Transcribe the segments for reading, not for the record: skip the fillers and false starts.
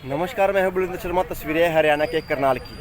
नमस्कार, मैं हूं बुलंद शर्मा। तस्वीरें हरियाणा के करनाल की।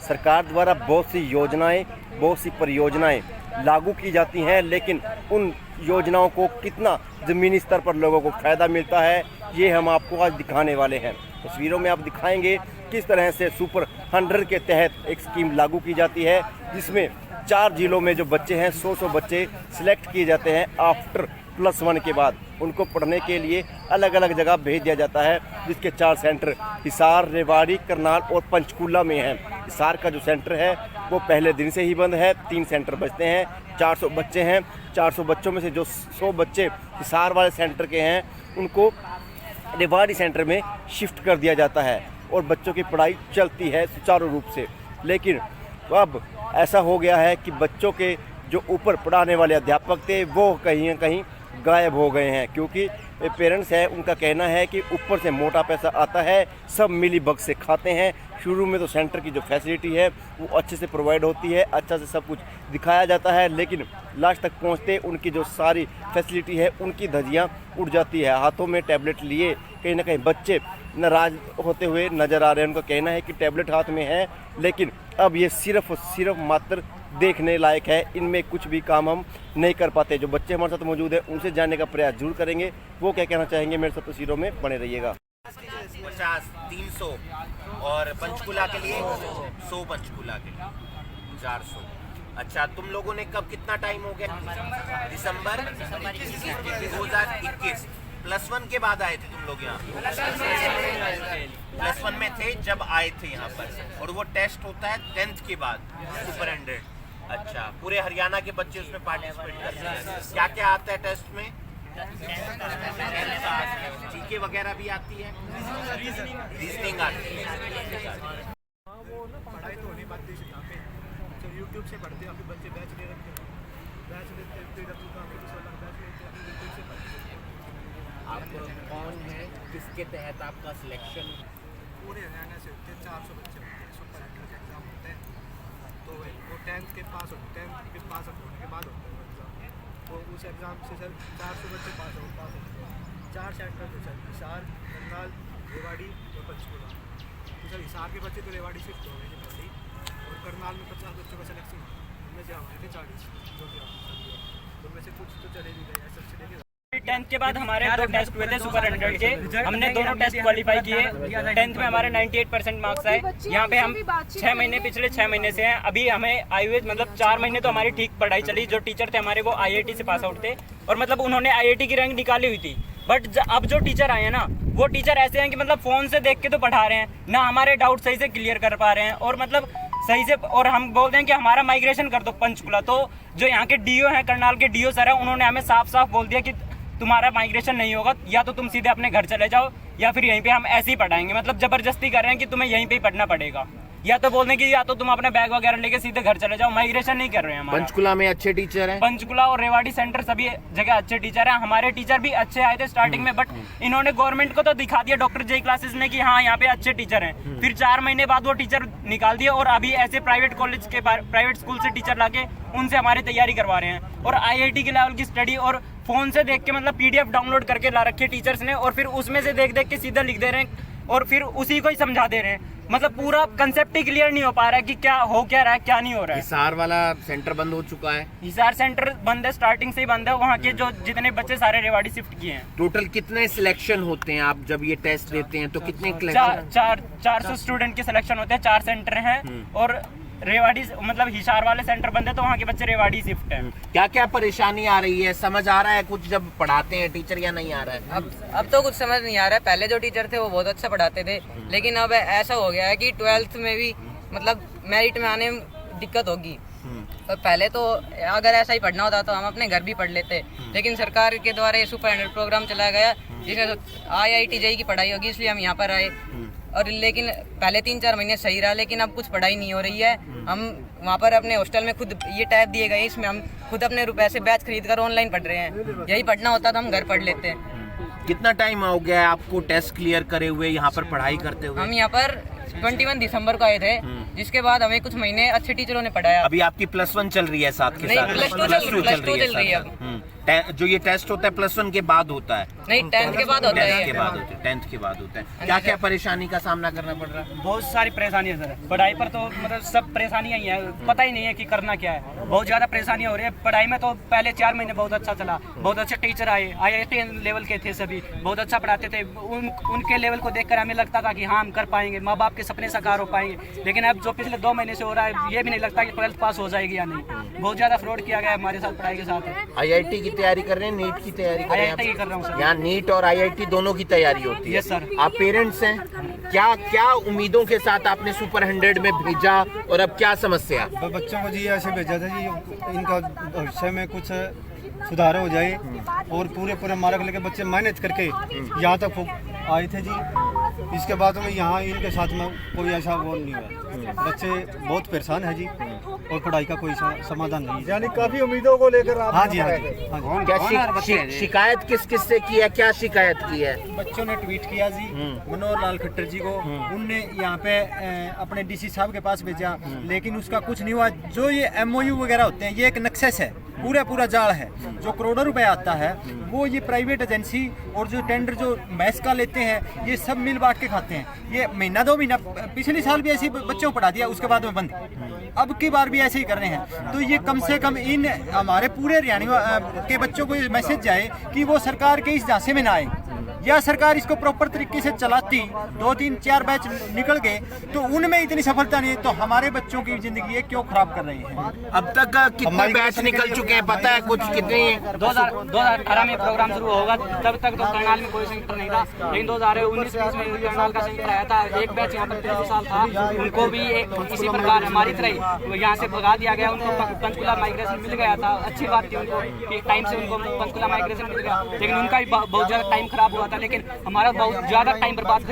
सरकार द्वारा बहुत सी योजनाएं, बहुत सी परियोजनाएं लागू की जाती हैं, लेकिन उन योजनाओं को कितना ज़मीनी स्तर पर लोगों को फ़ायदा मिलता है, ये हम आपको आज दिखाने वाले हैं। तस्वीरों में आप दिखाएंगे किस तरह से सुपर 100 के तहत एक स्कीम लागू की जाती है, जिसमें 4 जिलों में जो बच्चे हैं 100 बच्चे सिलेक्ट किए जाते हैं। आफ्टर +1 के बाद उनको पढ़ने के लिए अलग अलग जगह भेज दिया जाता है, जिसके 4 सेंटर हिसार, रेवाड़ी, करनाल और पंचकूला में हैं। हिसार का जो सेंटर है वो पहले दिन से ही बंद है। 3 सेंटर बचते हैं, 400 बच्चे हैं। 400 बच्चों में से जो 100 बच्चे हिसार वाले सेंटर के हैं, उनको रेवाड़ी सेंटर में शिफ्ट कर दिया जाता है और बच्चों की पढ़ाई चलती है सुचारू रूप से। लेकिन अब ऐसा हो गया है कि बच्चों के जो ऊपर पढ़ाने वाले अध्यापक थे वो कहीं न कहीं गायब हो गए हैं, क्योंकि पेरेंट्स है उनका कहना है कि ऊपर से मोटा पैसा आता है, सब मिली बग से खाते हैं। शुरू में तो सेंटर की जो फैसिलिटी है वो अच्छे से प्रोवाइड होती है, अच्छा से सब कुछ दिखाया जाता है, लेकिन लास्ट तक पहुंचते उनकी जो सारी फैसिलिटी है उनकी धज्जियां उड़ जाती है। हाथों में टैबलेट लिए कहीं ना कहीं बच्चे नाराज होते हुए नज़र आ रहे हैं। उनका कहना है कि टैबलेट हाथ में है, लेकिन अब ये सिर्फ मात्र देखने लायक है, इनमें कुछ भी काम हम नहीं कर पाते। जो बच्चे हमारे साथ मौजूद हैं उनसे जानने का प्रयास जरूर करेंगे, वो क्या कहना चाहेंगे। मेरे साथ तस्वीरों में बने रहिएगा। 50, 300 और पंचकूला के लिए 100, पंचकूला के लिए 400। अच्छा, तुम लोगों ने कब कितना टाइम हो गया? दिसंबर 2021 +1 के बाद आए थे तुम लोग यहाँ? +1 में थे जब आए थे यहाँ पर, और वो टेस्ट होता है 10th के बाद, सुपर 100। अच्छा, पूरे हरियाणा के बच्चे उसमें पार्टिसिपेट करते हैं। क्या क्या आता है टेस्ट में? जीके वगैरह भी आती है, रीजनिंग आती है। वो ना पढ़ाई तो नहीं पाती यहाँ पे, तो यूट्यूब से पढ़ते हैं। अभी बच्चे बैच ले रखे हैं, बैच लेते हैं, फिर बैच लेते हैं, यूट्यूब से पढ़ते हैं। आप कौन है, किसके तहत आपका सिलेक्शन? पूरे हरियाणा से होते हैं, 400 बच्चे होते हैं। सुपर 100 के एग्ज़ाम होते हैं, तो वो 10th के पास होते हैं, 10th के पास होने के बाद होता है वो एग्ज़ाम। तो उस एग्ज़ाम से सर 400 बच्चे पास होते हैं। 4 सेंटर थे सर, हिसार, करनाल, रेवाड़ी और पंचकूला। तो सर हिसार के बच्चे तो रेवाड़ी शिफ्ट हो गए थे पहले ही, और करनाल में 50 बच्चों का सिलेक्शन हुआ, उनमें से हमारे थे 40 जो कि तो उनमें से कुछ तो चले भी गए ऐसे से लेके। 10th के बाद हमारे 2 टेस्ट हुए थे सुपर 100 के, हमने दोनों टेस्ट क्वालिफाई किए। 10th में हमारे 98% मार्क्स आए। यहाँ पे हम 6 महीने, पिछले 6 महीने से हैं। अभी हमें आईयूएच मतलब 4 महीने तो हमारी ठीक पढ़ाई चली। जो टीचर थे हमारे वो IIT से पास आउट थे, और मतलब उन्होंने IIT की रैंक निकाली हुई थी। बट अब जो टीचर आए हैं ना, वो टीचर ऐसे हैं कि मतलब फ़ोन से देख के तो पढ़ा रहे हैं ना, हमारे डाउट सही से क्लियर कर पा रहे हैं, और मतलब सही से, और हम बोलते हैं कि हमारा माइग्रेशन कर दो पंचकुला। तो जो यहाँ के DO हैं, करनाल के DO सर हैं, उन्होंने हमें साफ साफ बोल दिया कि तुम्हारा माइग्रेशन नहीं होगा, या तो तुम सीधे अपने घर चले जाओ, या फिर यहीं पे हम ऐसे ही पढ़ाएंगे। मतलब जबरदस्ती कर रहे हैं कि तुम्हें यहीं पे ही पढ़ना पड़ेगा, या तो बोलने की या तो तुम अपने बैग वगैरह लेके सीधे घर चले जाओ। माइग्रेशन नहीं कर रहे हैं हमारा। पंचकूला में अच्छे टीचर हैं? पंचकूला और रेवाड़ी सेंटर सभी जगह अच्छे टीचर हैं। हमारे टीचर भी अच्छे आए थे स्टार्टिंग में, बट इन्होंने गवर्नमेंट को तो दिखा दिया डॉक्टर जे क्लासेस ने कि हाँ यहाँ पे अच्छे टीचर हैं। फिर 4 महीने बाद वो टीचर निकाल दिए, और अभी ऐसे प्राइवेट कॉलेज के प्राइवेट स्कूल से टीचर लाके उनसे हमारी तैयारी करवा रहे हैं। और IIT के लेवल की स्टडी और फोन से देख के मतलब PDF डाउनलोड करके ला रखे टीचर्स ने, और फिर उसमें से देख देख के सीधा लिख दे रहे हैं, और फिर उसी को ही समझा दे रहे हैं। मतलब पूरा कंसेप्ट ही क्लियर नहीं हो पा रहा है कि क्या हो क्या रहा है, क्या नहीं हो रहा है। हिसार वाला सेंटर बंद हो चुका है? हिसार सेंटर बंद है, स्टार्टिंग से ही बंद है। वहाँ के जो जितने बच्चे सारे रेवाड़ी शिफ्ट किए हैं। टोटल कितने सिलेक्शन होते हैं? आप जब ये टेस्ट देते हैं तो कितने 400 स्टूडेंट के सिलेक्शन होते हैं। 4 सेंटर हैं, और रेवाड़ी मतलब हिसार वाले सेंटर बंद है, तो वहाँ के बच्चे रेवाड़ी शिफ्ट है। क्या क्या परेशानी आ रही है? समझ आ रहा है कुछ जब पढ़ाते हैं टीचर, या नहीं आ रहा है? अब तो कुछ समझ नहीं आ रहा है। पहले जो टीचर थे वो बहुत अच्छा पढ़ाते थे, लेकिन अब ऐसा हो गया है कि 12th में भी मतलब मेरिट में आने में दिक्कत होगी। तो पहले तो अगर ऐसा ही पढ़ना होता तो हम अपने घर भी पढ़ लेते, लेकिन सरकार के द्वारा ये सुपर 100 प्रोग्राम चलाया गया, जिसमें IIT JEE की पढ़ाई होगी, इसलिए हम यहाँ पर आए। और लेकिन पहले 3-4 महीने सही रहा, लेकिन अब कुछ पढ़ाई नहीं हो रही है। हम वहाँ पर अपने हॉस्टल में खुद ये टैब दिए गए, इसमें हम खुद अपने रुपए से बैच खरीद कर ऑनलाइन पढ़ रहे हैं। यही पढ़ना होता तो हम घर पढ़ लेते हैं। कितना टाइम हो गया है आपको टेस्ट क्लियर करे हुए, यहाँ पर पढ़ाई करते हुए? हम यहाँ पर 21 दिसंबर को आए थे, जिसके बाद हमें कुछ महीने अच्छे टीचरों ने पढ़ाया। अभी आपकी +1 चल रही है साथ के साथ? नहीं, +2 चल रही है अब। जो ये टेस्ट होता है +1 के बाद होता है? नहीं, 10th के बाद होता है 10th के ये। बाद होता है, 10th के बाद होता है। क्या क्या परेशानी का सामना करना पड़ रहा है? बहुत सारी परेशानी है सर, पढ़ाई पर तो मतलब सब परेशानियां ही है, पता ही नहीं है कि करना क्या है। बहुत ज़्यादा परेशानियां हो रही है पढ़ाई में। तो पहले 4 महीने बहुत अच्छा चला, बहुत अच्छे टीचर आए, IIT लेवल के थे सभी, बहुत अच्छा पढ़ाते थे। उनके लेवल को देखकर हमें लगता था कि हाँ हम कर पाएंगे, माँ बाप के सपने साकार हो पाएंगे। लेकिन अब जो पिछले 2 महीने से हो रहा है, ये भी नहीं लगता कि 12th पास हो जाएगी या नहीं। बहुत ज़्यादा फ्रॉड किया गया है हमारे साथ पढ़ाई के साथ। IIT की तैयारी कर रहे हैं, नीट की तैयारी कर रहे हैं? IIT की कर रहा हूँ सर। यहाँ नीट और IIT दोनों की तैयारी होती है। Yes sir. आप पेरेंट्स हैं, क्या क्या उम्मीदों के साथ आपने सुपर 100 में भेजा और अब क्या समस्या? बच्चों को जी ऐसे भेजा था जी, इनका भविष्य में कुछ सुधार हो जाए और पूरे मार्क लेके बच्चे मेहनत करके यहाँ तक आए थे जी। इसके बाद में यहाँ इनके साथ में कोई ऐसा वो नहीं हुआ। बच्चे बहुत परेशान है जी और पढ़ाई का कोई समाधान नहीं है। यानी काफी उम्मीदों को लेकर आप हाँ जी, हाँ जी, हाँ जी। क्या शिकायत किस किस से की है, क्या शिकायत की है? बच्चों ने ट्वीट किया जी मनोहर लाल खट्टर जी को, उनने यहाँ पे अपने DC साहब के पास भेजा, लेकिन उसका कुछ नहीं हुआ। जो ये MOU वगैरह होते हैं, ये एक नक्सेस है, पूरा जाल है। जो करोड़ों रुपए आता है वो ये प्राइवेट एजेंसी और जो टेंडर जो मैस का लेते हैं, ये सब मिल बांट के खाते हैं। ये महीना 2 महीना, पिछले साल भी ऐसे ही बच्चों को पढ़ा दिया, उसके बाद में बंद। अब की बार भी ऐसे ही कर रहे हैं। तो ये कम से कम इन हमारे पूरे हरियाणा के बच्चों को ये मैसेज जाए कि वो सरकार के इस झांसे में ना आए, या सरकार इसको प्रॉपर तरीके से चलाती। 2, 3, 4 बैच निकल गए तो उनमें इतनी सफलता नहीं है, तो हमारे बच्चों की जिंदगी ये क्यों खराब कर रही है? अब तक कितने बैच निकल चुके हैं, पता है कुछ? कितने? 2018 में प्रोग्राम शुरू होगा, तब तक तो करनाल में कोई सेंटर नहीं था। लेकिन 2019-20 में करनाल का सेंटर आया था। एक बैच यहाँ पर 13 साल था, उनको भी इसी प्रकार हमारी तरह यहाँ से भगा दिया गया। उनको पंचकुला माइग्रेशन मिल गया था, अच्छी बात थी उनको कि टाइम से उनको पंचकुला माइग्रेशन मिल गया। लेकिन उनका भी बहुत ज़्यादा टाइम खराब हुआ था, लेकिन हमारा बहुत ज़्यादा टाइम बर्बाद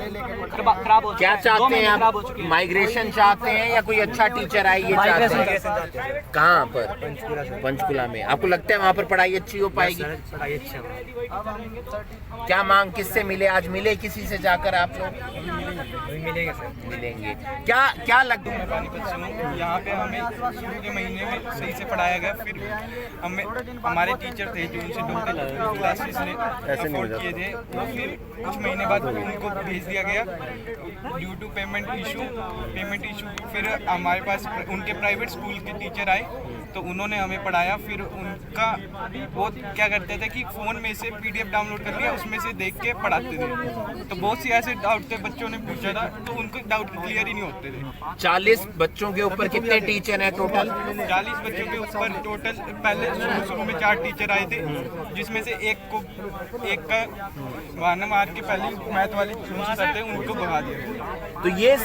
खराब हो चुका। क्या चाहते हैं आप? माइग्रेशन चाहते हैं या कोई अच्छा टीचर आए, ये चाहते हैं? कहाँ पर? पंचकुला में। आपको लगता है वहाँ पर पढ़ाई अच्छी हो पाएगी? पढ़ाई अच्छी क्या मांग किससे मिले? आज मिले किसी से जाकर आप लोग? मिलेंगे सर। मिलेंगे। क्या लगता है? यहाँ पे हमें शुरू के महीने में सही से पढ़ाया गया, फिर हमें हमारे टीचर थे जो उनसे लोकल क्लासेस ने अफोर्ड किए थे, तो फिर कुछ महीने बाद उनको भेज दिया गया ड्यू टू पेमेंट इशू। फिर हमारे पास उनके प्राइवेट स्कूल के टीचर आए तो उन्होंने हमें पढ़ाया। फिर उनका वो क्या करते थे कि फ़ोन में से PDF डाउनलोड कर लिया, उसमें से देख के पढ़ाते थे। तो बहुत सी ऐसे डाउट थे, बच्चों ने पूछा था तो उनको डाउट क्लियर ही नहीं होते थे। 40 बच्चों के ऊपर कितने टीचर हैं टोटल? 40 बच्चों के ऊपर टोटल पहले शुरू में 4 टीचर आए थे, जिसमें से एक का बहाना मार के पहले मैथ वाले थे उनको भगा दिया। तो ये